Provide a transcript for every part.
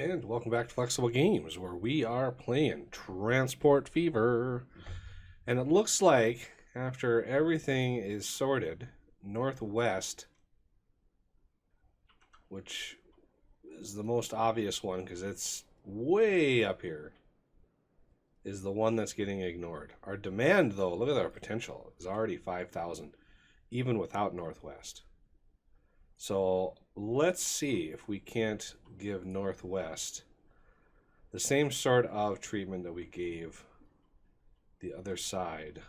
And welcome back to Flexible Games, where we are playing Transport Fever. And it looks like, after everything is sorted, Northwest, which is the most obvious one because it's way up here, is the one that's getting ignored. Our demand, though, look at our potential, is already 5,000, even without Northwest. So let's see if we can't give Northwest the same sort of treatment that we gave the other side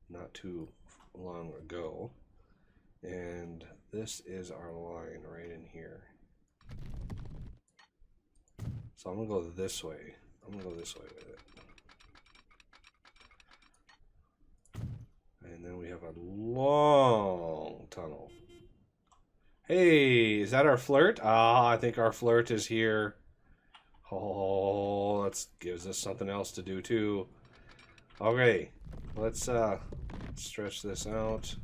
not too long ago. And this is our line right in here. So I'm going to go this way. I'm going to go this way with it. And then we have a long tunnel. Hey, is that our flirt? Ah, I think our flirt is here. Oh, that gives us something else to do too. Okay, let's stretch this out. So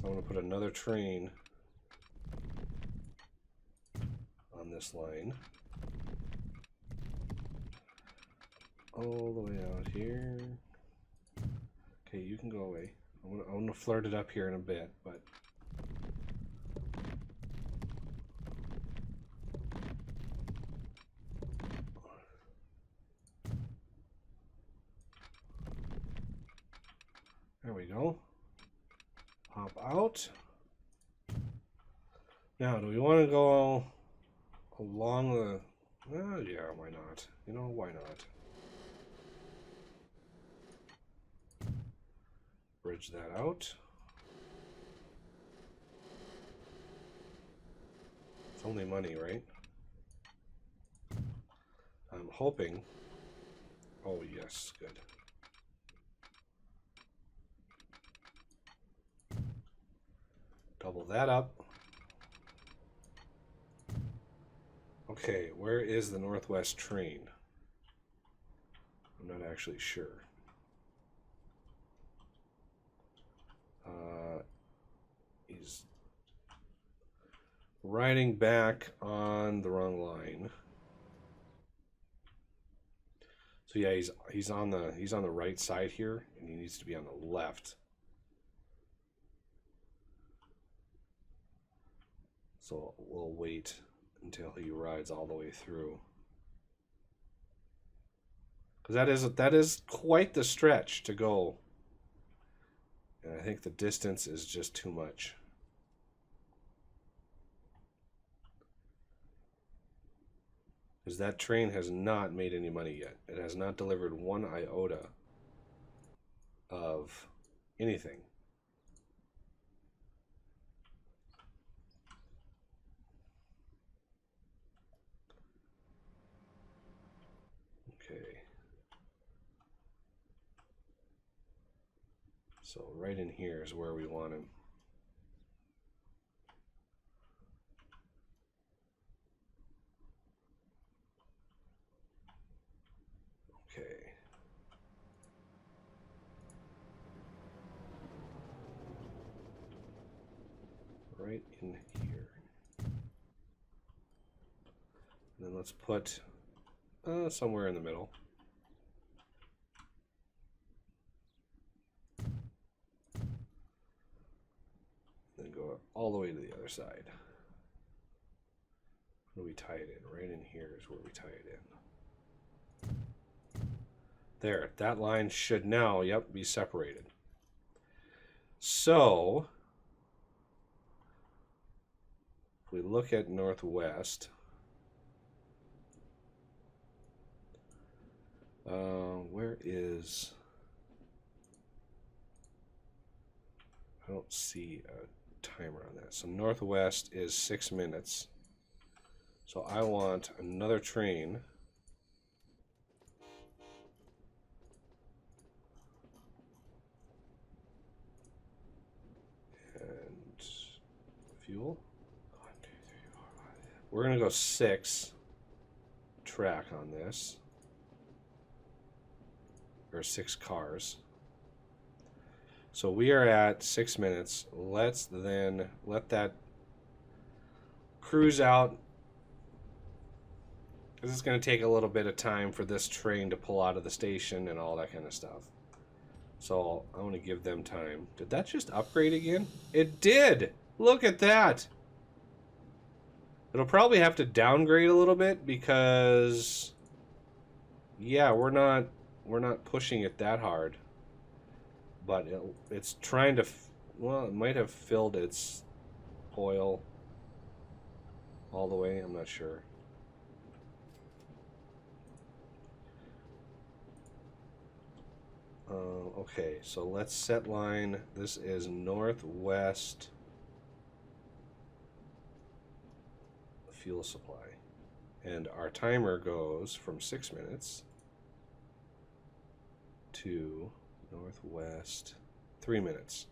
I'm going to put another train on this line. All the way out here. Okay, you can go away. I'm gonna flirt it up here in a bit, but there we go. Hop out. Now, do we want to go along the... yeah, why not? You know, why not? Bridge that out. It's only money, right? I'm hoping... Oh, yes, good. Double that up. Okay, where is the Northwest train? I'm not actually sure. He's riding back on the wrong line. So yeah, he's on the right side here, and he needs to be on the left. So we'll wait until he rides all the way through. Because that is quite the stretch to go. And I think the distance is just too much. Because that train has not made any money yet. It has not delivered one iota of anything. Okay. So right in here is where we want him. Okay. Right in here. And then let's put somewhere in the middle. Then go all the way to the other side. Where do we tie it in? Right in here is where we tie it in. There, that line should now, yep, be separated. So, if we look at Northwest, where is... I don't see a timer on that. So Northwest is 6 minutes. So I want another train. And fuel. 1, 2, 3, 4, 5. We're going to go 6 track on this. Or 6 cars. So we are at 6 minutes. Let's then let that cruise out Because it's going to take a little bit of time for this train to pull out of the station and all that kind of stuff. So I want to give them time. Did that just upgrade again? It did! Look at that! It'll probably have to downgrade a little bit because, yeah, we're not pushing it that hard. But it's trying to, well, it might have filled its oil all the way. I'm not sure. Okay, so let's set line. This is northwest fuel supply. And our timer goes from 6 minutes to northwest 3 minutes.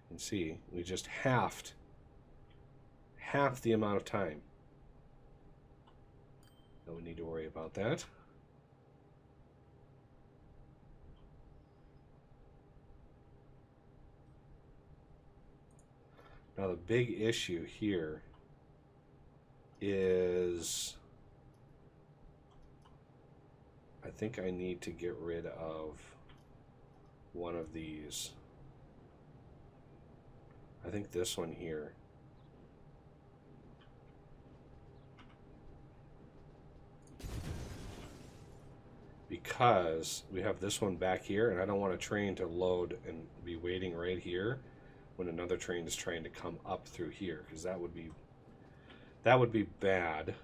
You can see we just halved the amount of time. Don't need to worry about that. Now the big issue here is I think I need to get rid of one of these. I think this one here. Because we have this one back here, and I don't want a train to load and be waiting right here when another train is trying to come up through here, because that would be bad.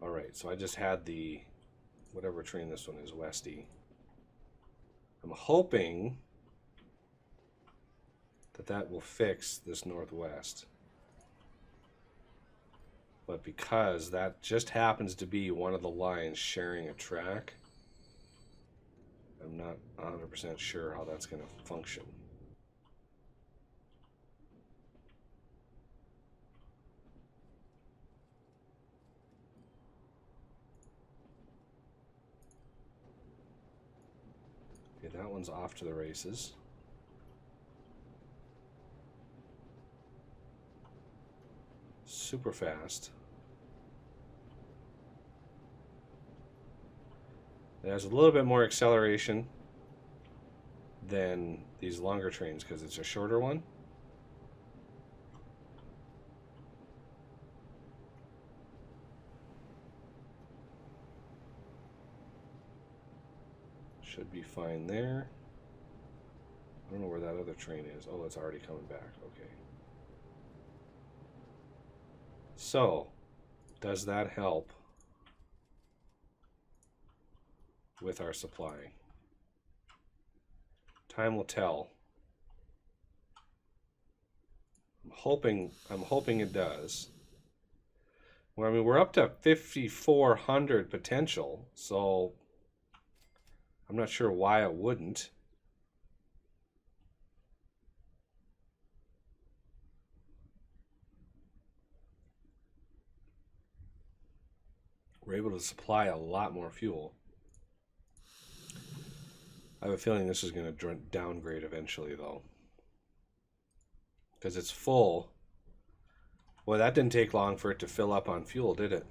All right, so I just had the whatever train this one is, Westy. I'm hoping that will fix this northwest. But because that just happens to be one of the lines sharing a track, I'm not 100% sure how that's going to function. Okay, that one's off to the races. Super fast. It has a little bit more acceleration than these longer trains because it's a shorter one. Should be fine there. I don't know where that other train is. Oh, it's already coming back. Okay. So, does that help with our supply? Time will tell. I'm hoping it does. Well, I mean, we're up to 5,400 potential, so I'm not sure why it wouldn't. We're able to supply a lot more fuel. I have a feeling this is going to downgrade eventually, though. Because it's full. Boy, that didn't take long for it to fill up on fuel, did it?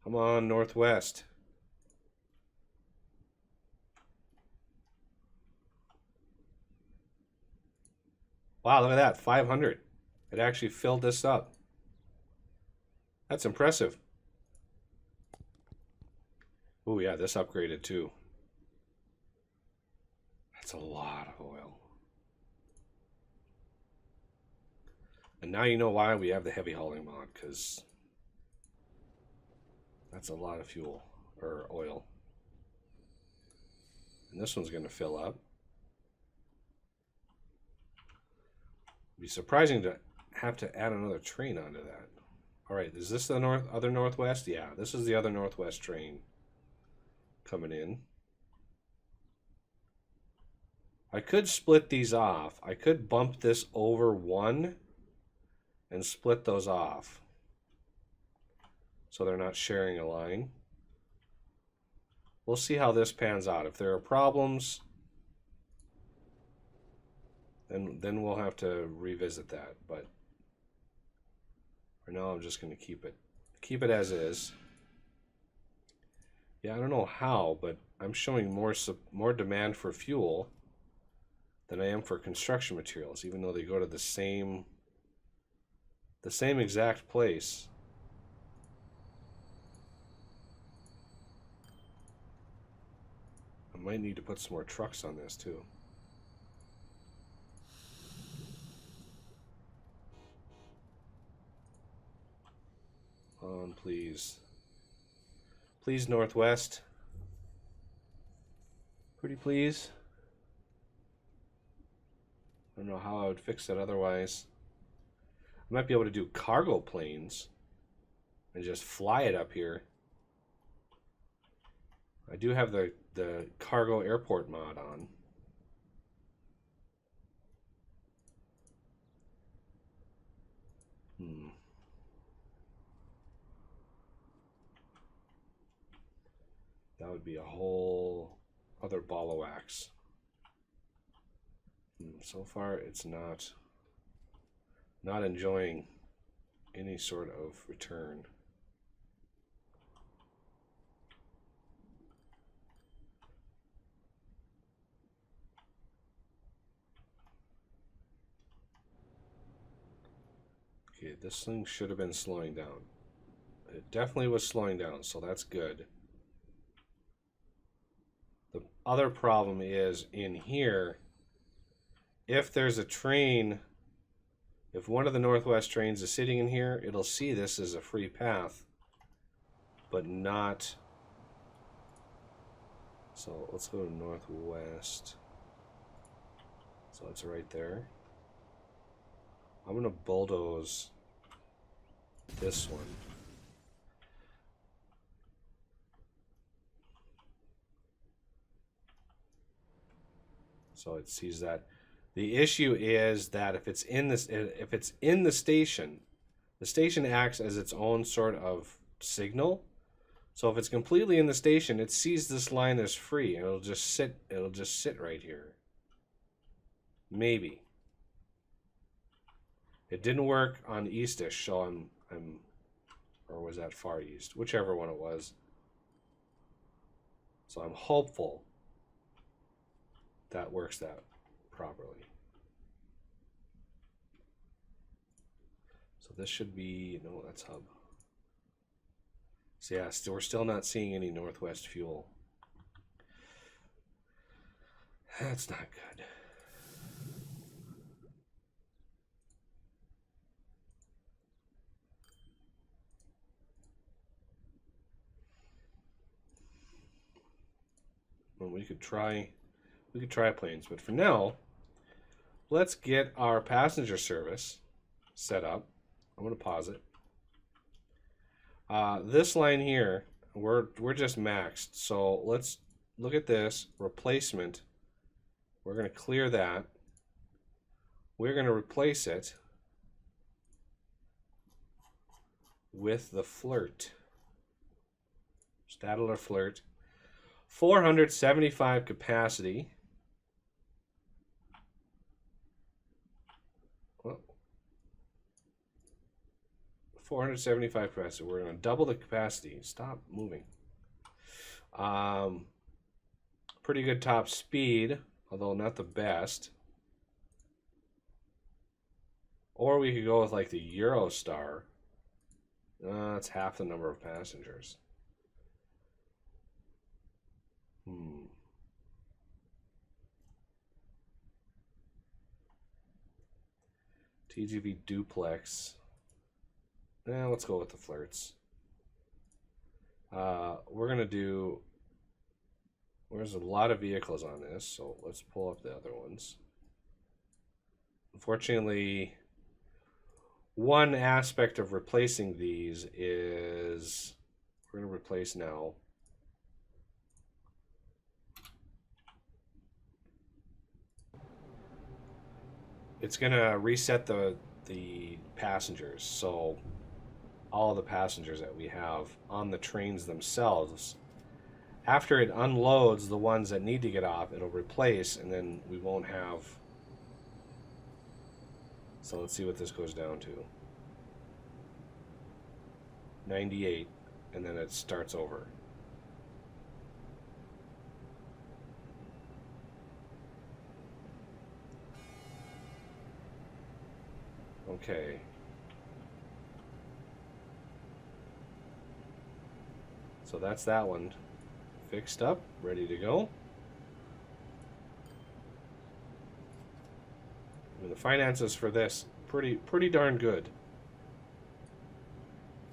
Come on, northwest. Wow, look at that, 500. It actually filled this up. That's impressive. Oh yeah, this upgraded too. That's a lot of oil. And now you know why we have the heavy hauling mod, because that's a lot of fuel, or oil. And this one's going to fill up. It'd be surprising to have to add another train onto that. All right, is this the other northwest? Yeah, this is the other northwest train coming in. I could split these off. I could bump this over one and split those off so they're not sharing a line. We'll see how this pans out. If there are problems, then we'll have to revisit that. But for now, I'm just going to keep it as is. Yeah, I don't know how, but I'm showing more demand for fuel than I am for construction materials, even though they go to the same exact place. I might need to put some more trucks on this too. On, please. Please, Northwest. Pretty please. I don't know how I would fix it otherwise. I might be able to do cargo planes and just fly it up here. I do have the cargo airport mod on. That would be a whole other ball of wax. So far, it's not enjoying any sort of return. Okay, this thing should have been slowing down. It definitely was slowing down, so that's good. The other problem is in here, if there's a train, if one of the Northwest trains is sitting in here, it'll see this as a free path, but not. So let's go to Northwest. So it's right there. I'm going to bulldoze this one. So it sees that. The issue is that if it's in the station acts as its own sort of signal. So if it's completely in the station, it sees this line as free and it'll just sit right here. Maybe. It didn't work on Eastish, so I'm or was that Far East? Whichever one it was. So I'm hopeful that works that properly. So this should be, no, that's hub. So yeah, we're still not seeing any Northwest fuel. That's not good. Well, we could try planes, but for now, let's get our passenger service set up. I'm going to pause it. This line here, we're just maxed. So let's look at this replacement. We're going to clear that. We're going to replace it with the Flirt. Stadler Flirt. 475 capacity. Well, 475 capacity. We're going to double the capacity. Stop moving. Pretty good top speed, although not the best. Or we could go with like the Eurostar. That's half the number of passengers. TGV Duplex. Let's go with the Flirts. We're going to do... There's a lot of vehicles on this, so let's pull up the other ones. Unfortunately, one aspect of replacing these is... We're going to replace now. It's going to reset the passengers, so all the passengers that we have on the trains themselves after it unloads the ones that need to get off, it'll replace, and then we won't have. So let's see what this goes down to. 98, and then it starts over. Okay. So that's that one fixed up, ready to go. I mean, the finances for this pretty darn good.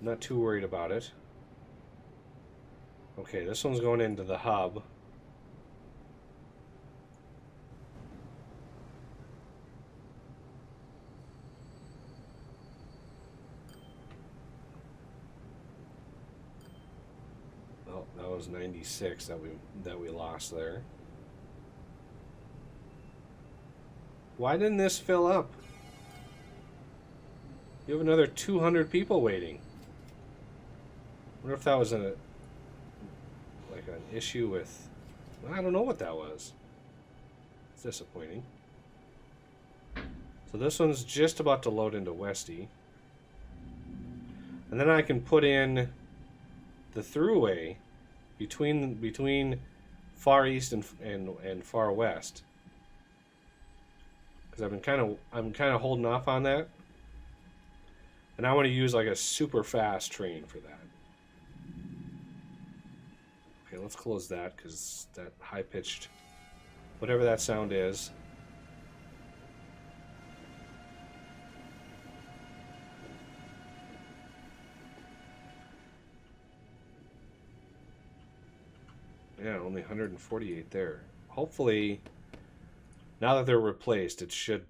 I'm not too worried about it. Okay, this one's going into the hub. Oh, that was 96 that we lost there. Why didn't this fill up? You have another 200 people waiting. I wonder if that was like an issue with. I don't know what that was. It's disappointing. So this one's just about to load into Westy, and then I can put in the throughway between far east and far west. Because I'm kind of holding off on that, and I want to use like a super fast train for that. Okay, let's close that because that high pitched, whatever that sound is. Yeah, only 148 there. Hopefully, now that they're replaced, it should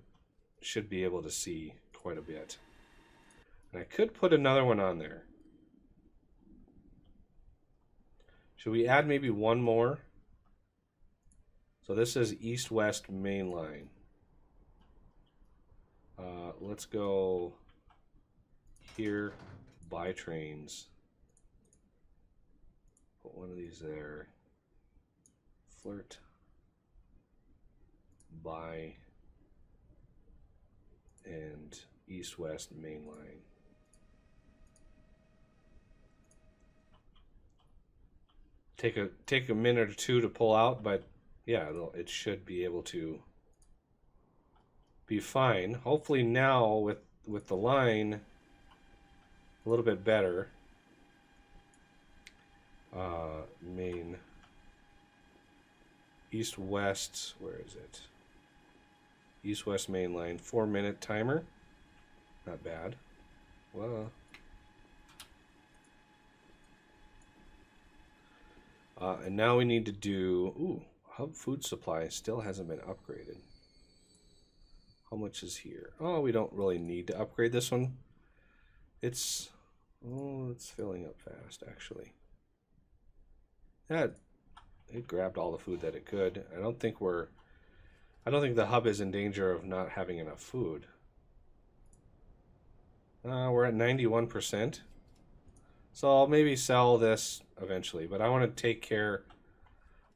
be able to see quite a bit. And I could put another one on there. Should we add maybe one more? So this is east-west main line. Let's go here, buy trains. Put one of these there. Flirt. Buy. And east-west main line. Take a minute or two to pull out, but yeah, it should be able to be fine. Hopefully now with the line a little bit better. Main east-west, where is it? East-west main line, 4-minute timer. Not bad. Well, and now we need to do, hub food supply still hasn't been upgraded. How much is here? Oh, we don't really need to upgrade this one. It's filling up fast actually. It grabbed all the food that it could. I don't think the hub is in danger of not having enough food. We're at 91%. So I'll maybe sell this eventually, but I want to take care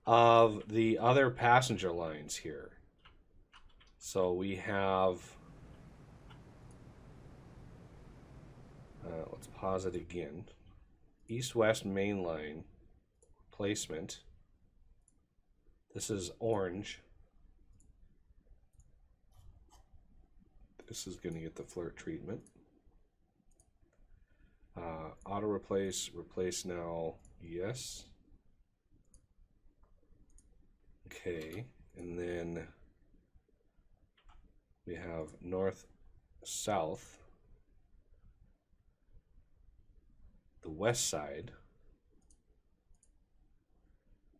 of the other passenger lines here. So we have, let's pause it again. East-west main line replacement. This is orange. This is going to get the flirt treatment. Auto replace now, yes. Okay, and then we have north, south, the west side.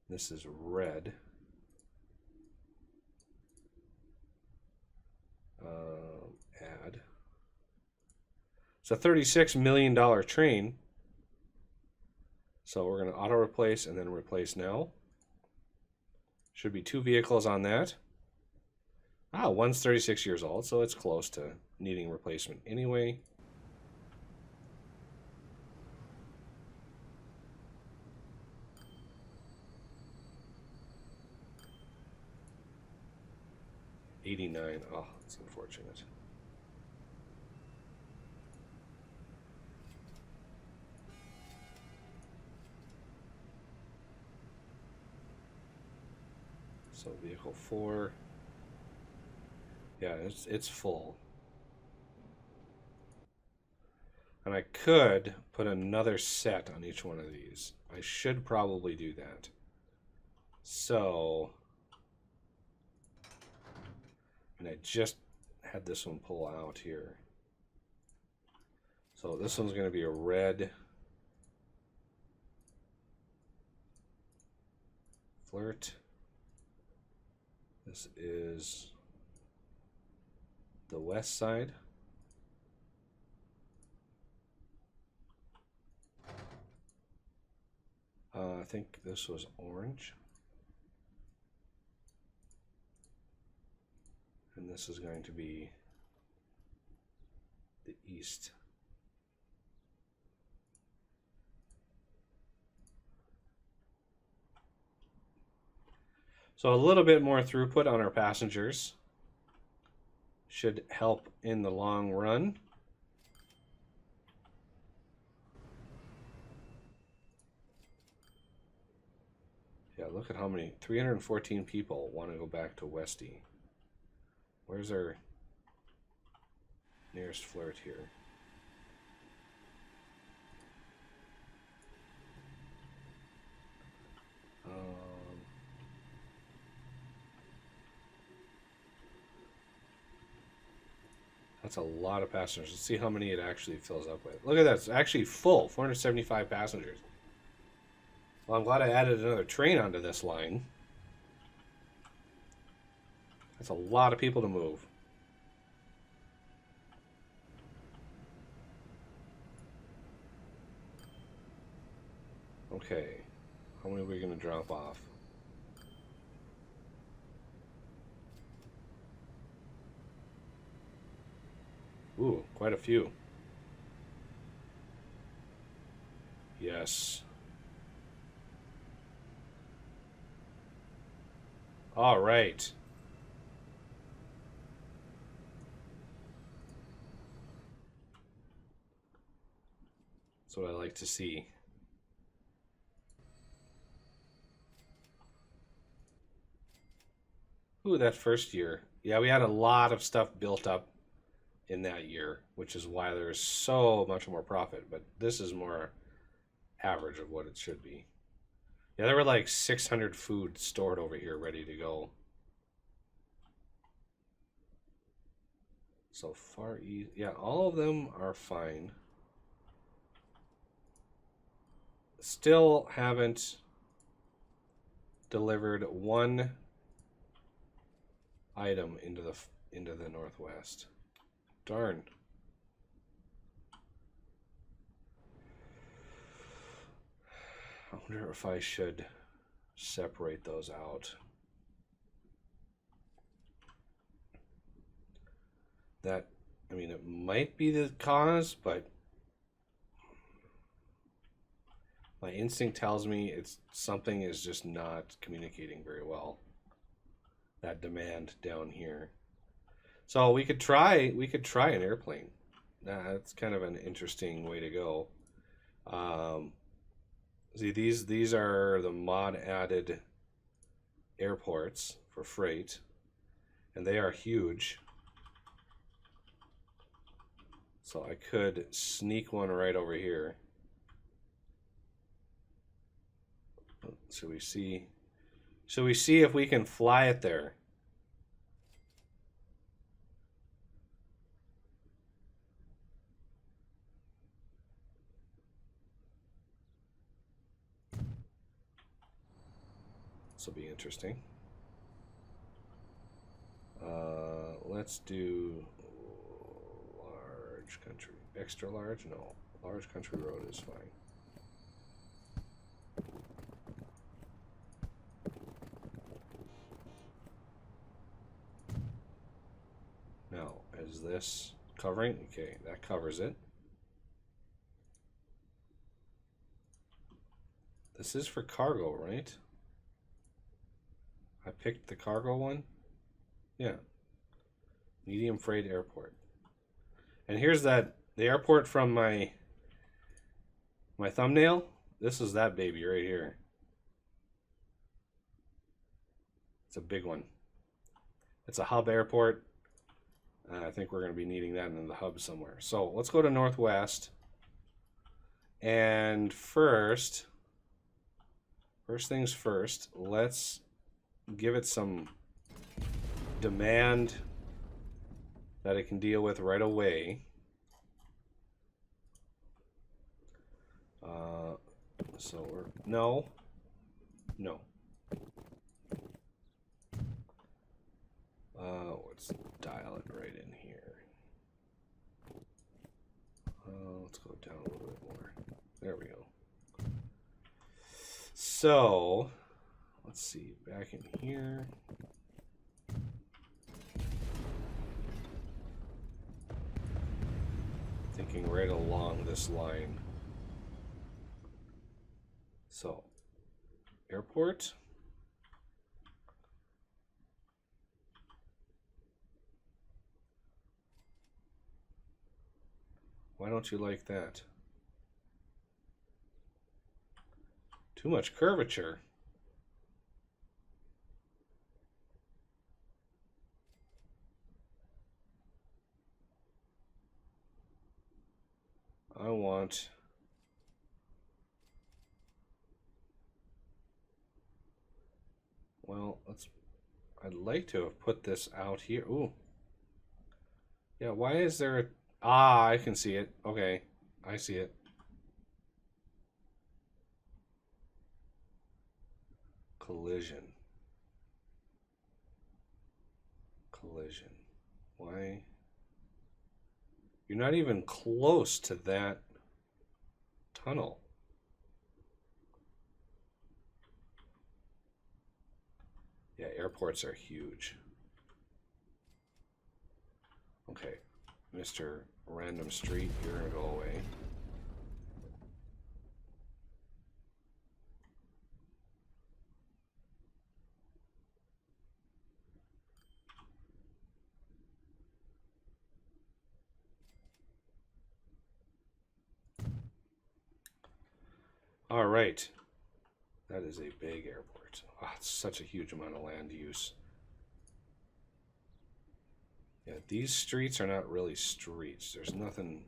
This is red. Add. It's a $36 million train. So we're going to auto replace and then replace now. Should be 2 vehicles on that. One's 36 years old, so it's close to needing replacement anyway. 89. Oh, that's unfortunate. So vehicle 4. Yeah, it's full. And I could put another set on each one of these. I should probably do that. So, and I just had this one pull out here. So this one's going to be a red Flirt. This is the west side. I think this was orange. And this is going to be the east. So a little bit more throughput on our passengers should help in the long run. Yeah, look at how many, 314 people want to go back to Westy. Where's our nearest Flirt here? That's a lot of passengers. Let's see how many it actually fills up with. Look at that. It's actually full. 475 passengers. Well, I'm glad I added another train onto this line. That's a lot of people to move. Okay. How many are we going to drop off? Ooh, quite a few. Yes. All right. That's what I like to see. Ooh, that first year. Yeah, we had a lot of stuff built up in that year, which is why there's so much more profit. But this is more average of what it should be. Yeah, there were like 600 food stored over here ready to go. So far east. Yeah, all of them are fine. Still haven't delivered one item into the northwest. Darn. I wonder if I should separate those out. That, I mean, it might be the cause, but my instinct tells me it's something is just not communicating very well. That demand down here. So we could try an airplane. That's kind of an interesting way to go. See, these are the mod added airports for freight, and they are huge. So I could sneak one right over here. Should we see if we can fly it there? This will be interesting. Let's do large country. Extra large? No. Large country road is fine. Now, is this covering? Okay, that covers it. This is for cargo, right? I picked the cargo one? Yeah. Medium freight airport. And here's the airport from my thumbnail. This is that baby right here. It's a big one. It's a hub airport. I think we're going to be needing that in the hub somewhere. So let's go to Northwest. And first things first, let's give it some demand that it can deal with right away. So no. Let's dial it right in here. Let's go down a little bit more. There we go. So let's see, back in here. Thinking right along this line. So, airport. Why don't you like that? Too much curvature. I want... Well, I'd like to have put this out here. Ooh. Yeah, why is there a... Ah, I can see it. Okay, I see it. Collision. Why? You're not even close to that tunnel. Yeah, airports are huge. Okay, Mr. Random Street, you're gonna go away. All right. That is a big airport. Oh, it's such a huge amount of land use. Yeah, these streets are not really streets. There's nothing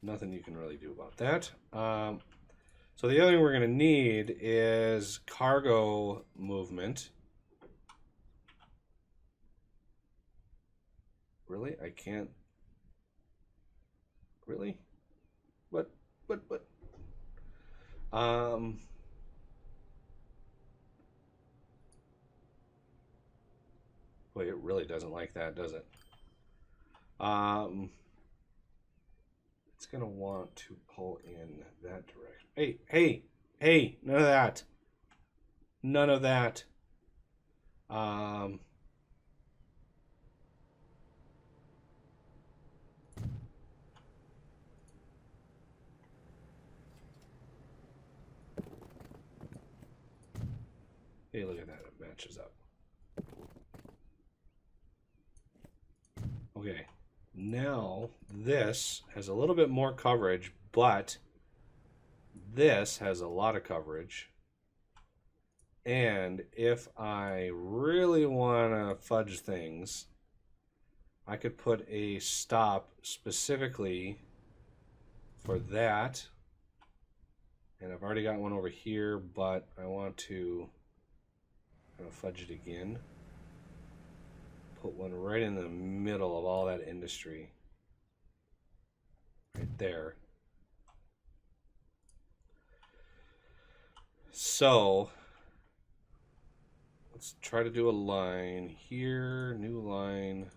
you can really do about that. So the other thing we're going to need is cargo movement. Really? I can't. Really? But. Boy, it really doesn't like that, does it? It's gonna want to pull in that direction. Hey! None of that. None of that. Hey, look at that. It matches up. Okay. Now, this has a little bit more coverage, but this has a lot of coverage. And if I really want to fudge things, I could put a stop specifically for that. And I've already got one over here, but I want to kind of fudge it again. Put one right in the middle of all that industry. Right there. So let's try to do a line here, new line,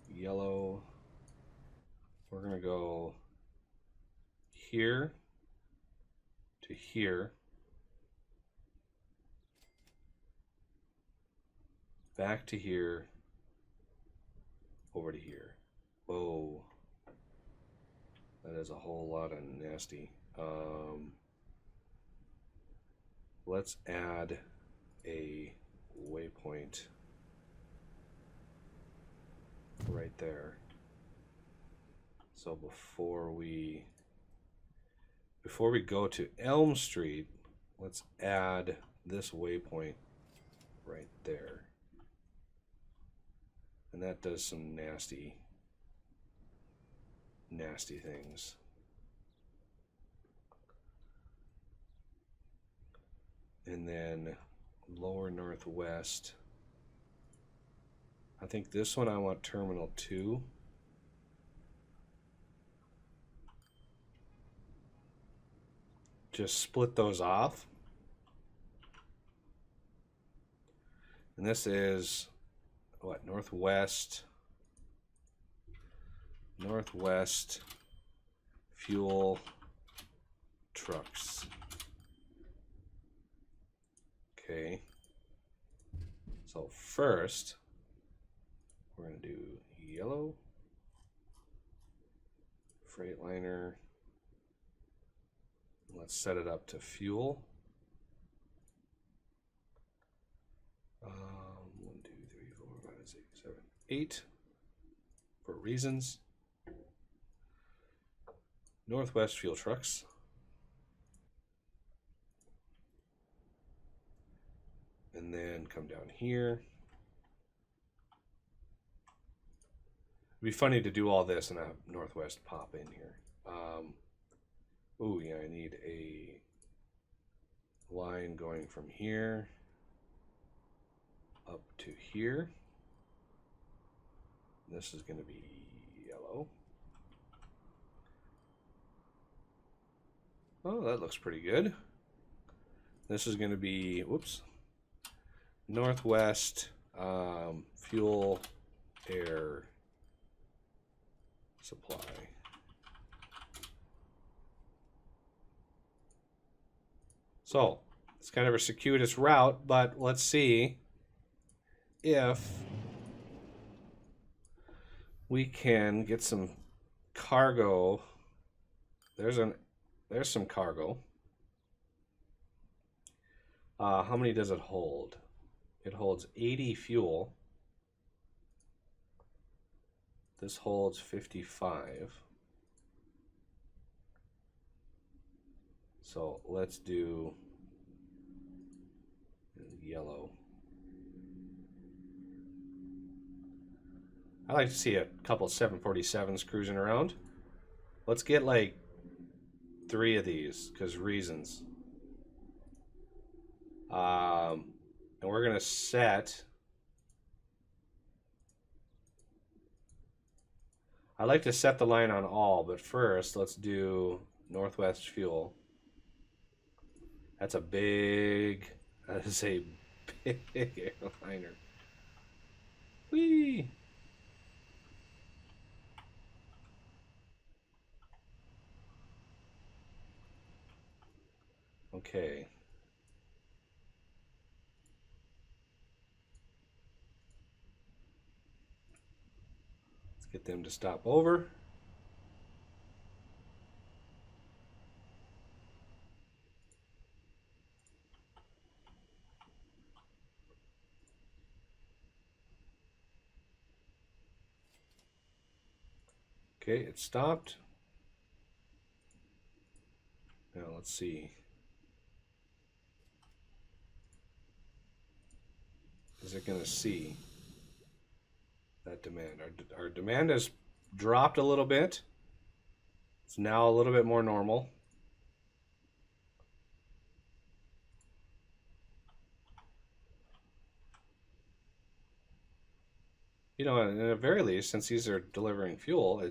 yellow. We're gonna go here to here, back to here, over to here. Whoa, that is a whole lot of nasty. Let's add a waypoint right there. So before we go to Elm Street, let's add this waypoint right there. And that does some nasty things. And then lower northwest. I think this one I want terminal 2. Just split those off. And this is what? Northwest fuel trucks. Okay. So first, we're going to do yellow, Freightliner. Let's set it up to fuel. 1, 2, 3, 4, 5, 6, 7, 8 for reasons. Northwest fuel trucks. And then come down here. It'd be funny to do all this and have Northwest pop in here. Oh yeah, I need a line going from here up to here. This is going to be yellow. Oh, that looks pretty good. This is going to be, whoops, Northwest fuel air supply. So it's kind of a circuitous route, but let's see if we can get some cargo. There's some cargo. How many does it hold? It holds 80 fuel. This holds 55. So let's do yellow. I like to see a couple 747s cruising around. Let's get like 3 of these because reasons. And we're gonna set. I like to set the line on all, but first let's do Northwest fuel. That is a big airliner. Whee! Okay. Let's get them to stop over. Okay, it stopped. Now let's see. Is it going to see that demand? Our demand has dropped a little bit. It's now a little bit more normal. You know, at the very least, since these are delivering fuel,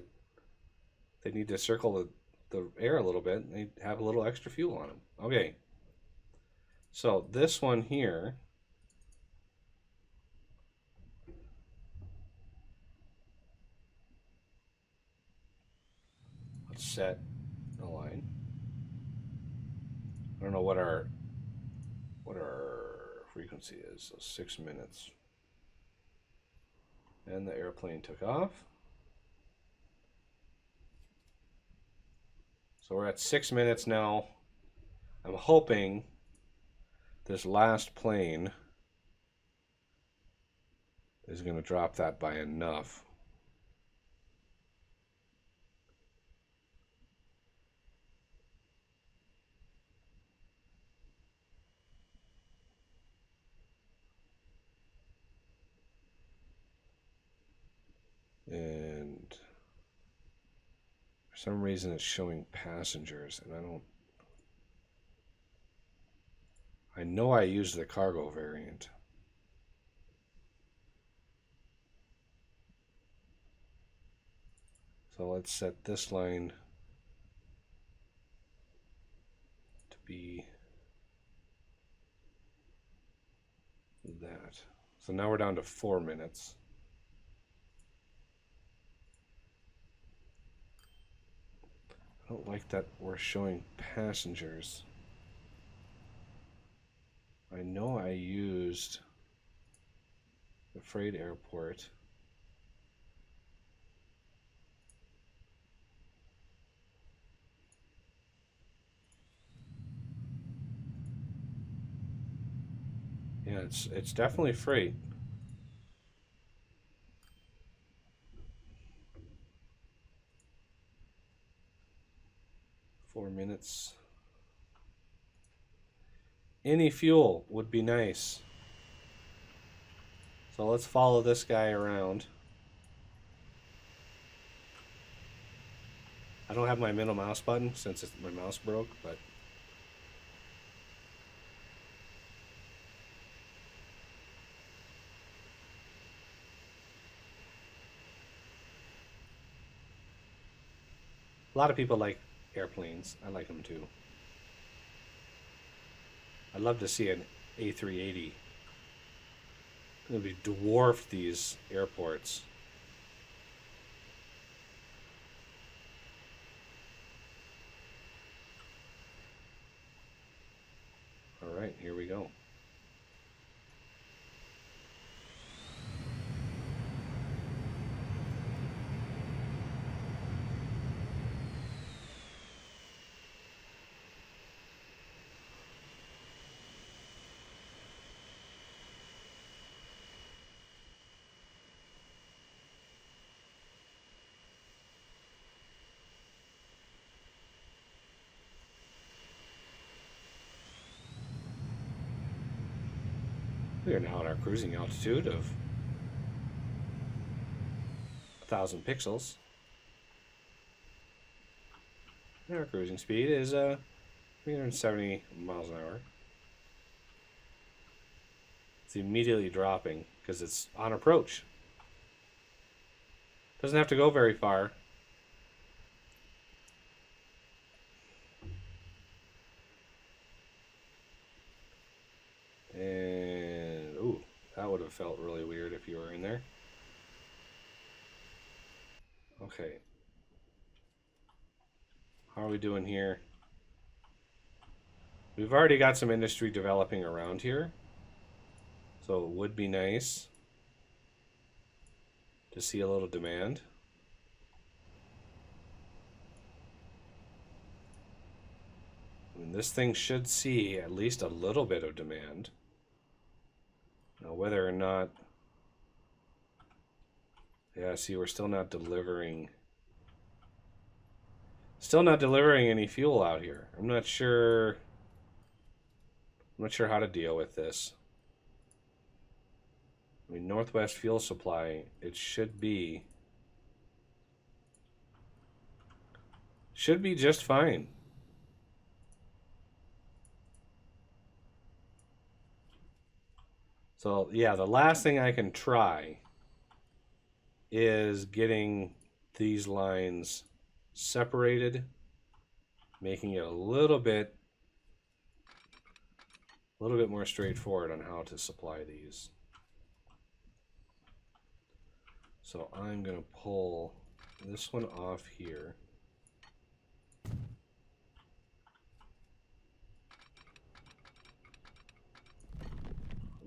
they need to circle the air a little bit, and they have a little extra fuel on them. Okay. So this one here, let's set a line. I don't know what our frequency is. So 6 minutes. And the airplane took off. So we're at 6 minutes now. I'm hoping this last plane is going to drop that by enough. some reason it's showing passengers, and I know I used the cargo variant. So let's set this line to be that. So now we're down to 4 minutes. I don't like that we're showing passengers. I know I used the freight airport. Yeah, it's definitely freight. Four minutes. Any fuel would be nice. So let's follow this guy around. I don't have my middle mouse button since my mouse broke, but a lot of people like airplanes. I like them too. I'd love to see an A380. It would be dwarf these airports. All right, here we go. We are now at our cruising altitude of 1,000 pixels. And our cruising speed is 370 miles an hour. It's immediately dropping because it's on approach. Doesn't have to go very far. And ooh, that would have felt really weird if you were in there. Okay. How are we doing here? We've already got some industry developing around here. So it would be nice to see a little demand. I mean, this thing should see at least a little bit of demand. Now, whether or not... Yeah, see, we're still not delivering... Still not delivering any fuel out here. I'm not sure how to deal with this. I mean, Northwest Fuel Supply, it should be just fine. So, yeah, the last thing I can try is getting these lines separated, making it a little bit more straightforward on how to supply these. So I'm going to pull this one off here.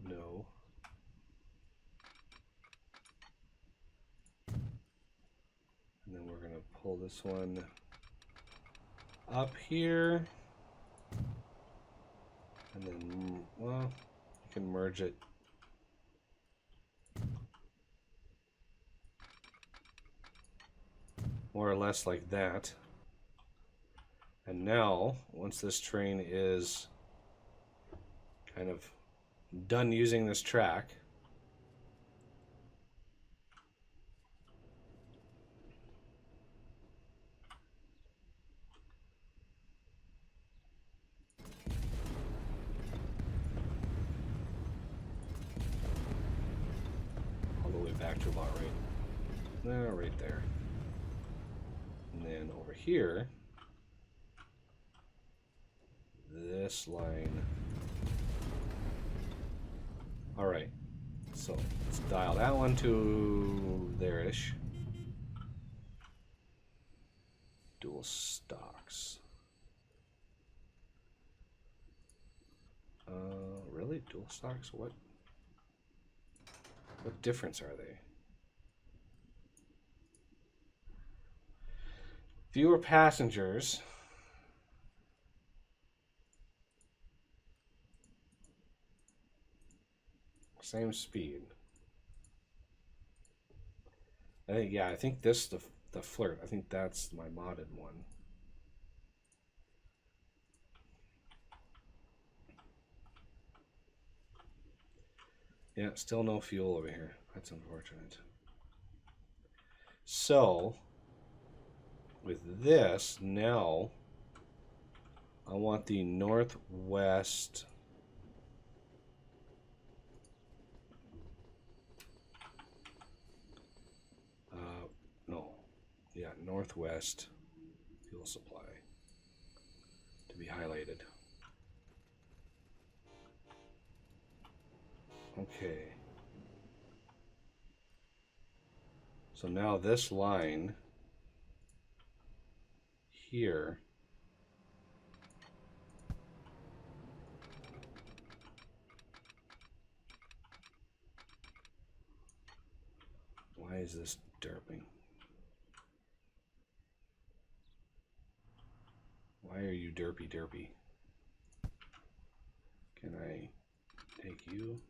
No. And then we're going to pull this one up here. And then, well, you can merge it. More or less like that. And now, once this train is kind of done using this track, back to about right there. And then over here, this line. All right, so let's dial that one to there-ish. Dual stocks. Really? Dual stocks? What difference are they? Fewer passengers. Same speed. I think, yeah, I think this, the Flirt, I think that's my modded one. Yeah, still no fuel over here. That's unfortunate. So, with this, now, I want the northwest. No. Yeah, northwest fuel supply to be highlighted. Okay. So now this line here why is this derping? Why are you derpy? Can I take you?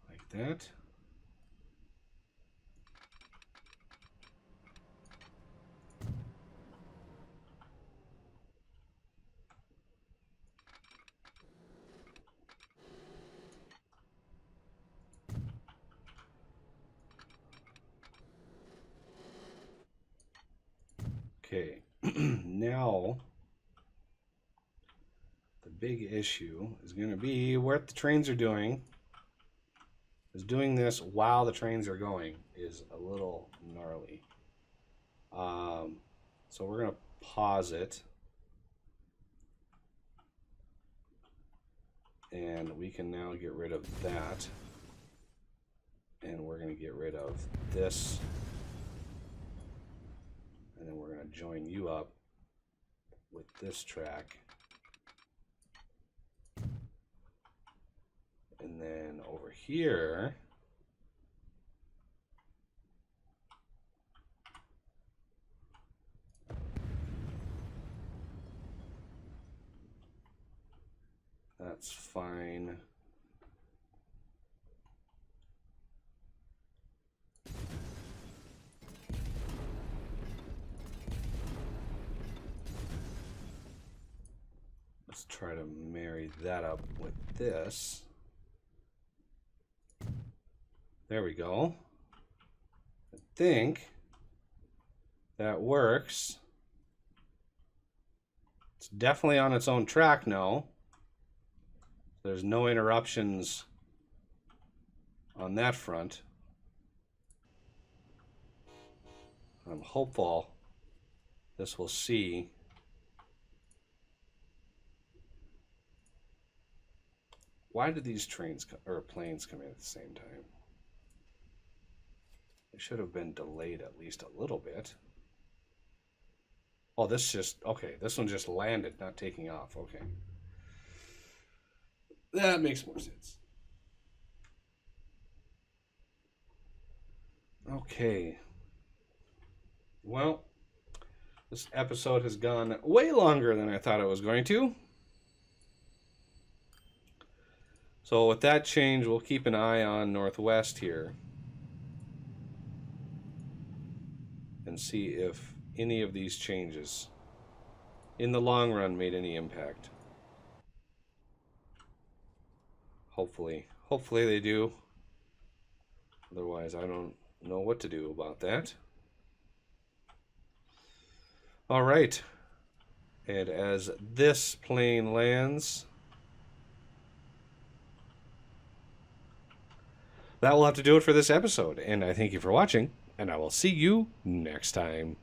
Like that. Okay, now the big issue is going to be what the trains are doing. Is doing this while the trains are going is a little gnarly. So we're going to pause it. And we can now get rid of that. And we're going to get rid of this. And then we're going to join you up with this track. And then over here, that's fine. Let's try to marry that up with this. There we go. I think that works. It's definitely on its own track now. There's no interruptions on that front. I'm hopeful this will see. Why did these trains or planes come in at the same time? They should have been delayed at least a little bit. Oh, this just, okay, this one just landed, not taking off. Okay. That makes more sense. Okay. Well, this episode has gone way longer than I thought it was going to. So with that change, we'll keep an eye on Northwest here and see if any of these changes in the long run made any impact. Hopefully they do. Otherwise, I don't know what to do about that. All right. And as this plane lands, that will have to do it for this episode. And I thank you for watching, and I will see you next time.